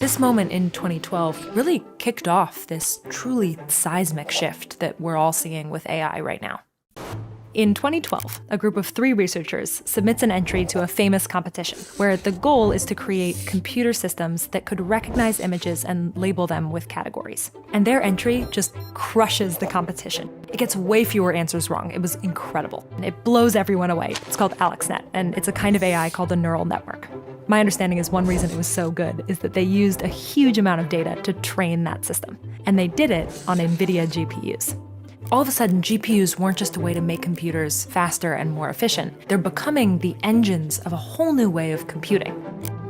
This moment in 2012 really kicked off this truly seismic shift that we're all seeing with AI right now. In 2012, a group of 3 researchers submits an entry to a famous competition, where the goal is to create computer systems that could recognize images and label them with categories. And their entry just crushes the competition. It gets way fewer answers wrong. It was incredible. It blows everyone away. It's called AlexNet, and it's a kind of AI called a neural network. My understanding is one reason it was so good is that they used a huge amount of data to train that system. And they did it on NVIDIA GPUs. All of a sudden, GPUs weren't just a way to make computers faster and more efficient. They're becoming the engines of a whole new way of computing.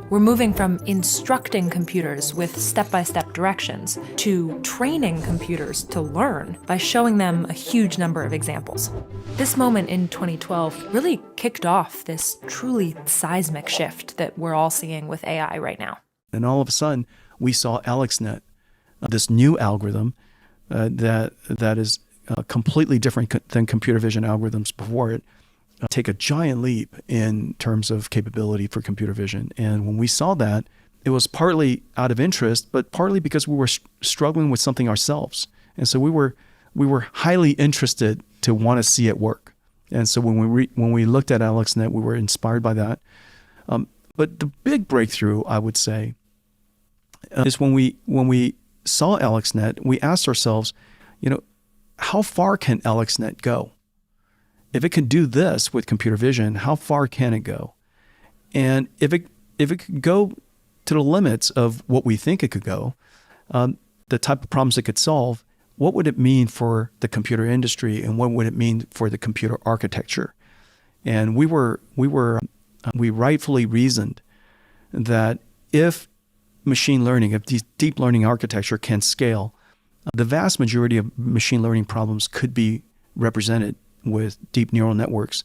We're moving from instructing computers with step-by-step directions to training computers to learn by showing them a huge number of examples. This moment in 2012 really kicked off this truly seismic shift that we're all seeing with AI right now. And all of a sudden, we saw AlexNet, this new algorithm that is completely different than computer vision algorithms before it, take a giant leap in terms of capability for computer vision. And when we saw that, it was partly out of interest, but partly because we were struggling with something ourselves. And so we were highly interested to want to see it work. And so when we looked at AlexNet, we were inspired by that. But the big breakthrough, I would say, is when we saw AlexNet, we asked ourselves, how far can AlexNet go? If it can do this with computer vision, how far can it go? And if it could go to the limits of what we think it could go, the type of problems it could solve, what would it mean for the computer industry, and what would it mean for the computer architecture? And we rightfully reasoned that if machine learning, if deep learning architecture can scale, the vast majority of machine learning problems could be represented with deep neural networks.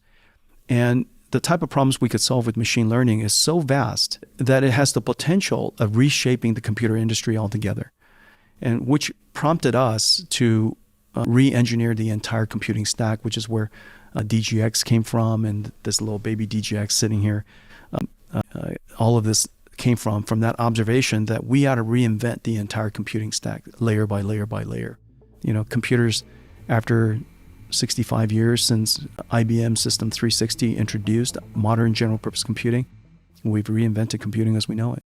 And the type of problems we could solve with machine learning is so vast that it has the potential of reshaping the computer industry altogether, and which prompted us to re-engineer the entire computing stack, which is where DGX came from, and this little baby DGX sitting here. All of this came from that observation that we ought to reinvent the entire computing stack layer by layer by layer. Computers, after 65 years since IBM System 360 introduced modern general purpose computing, we've reinvented computing as we know it.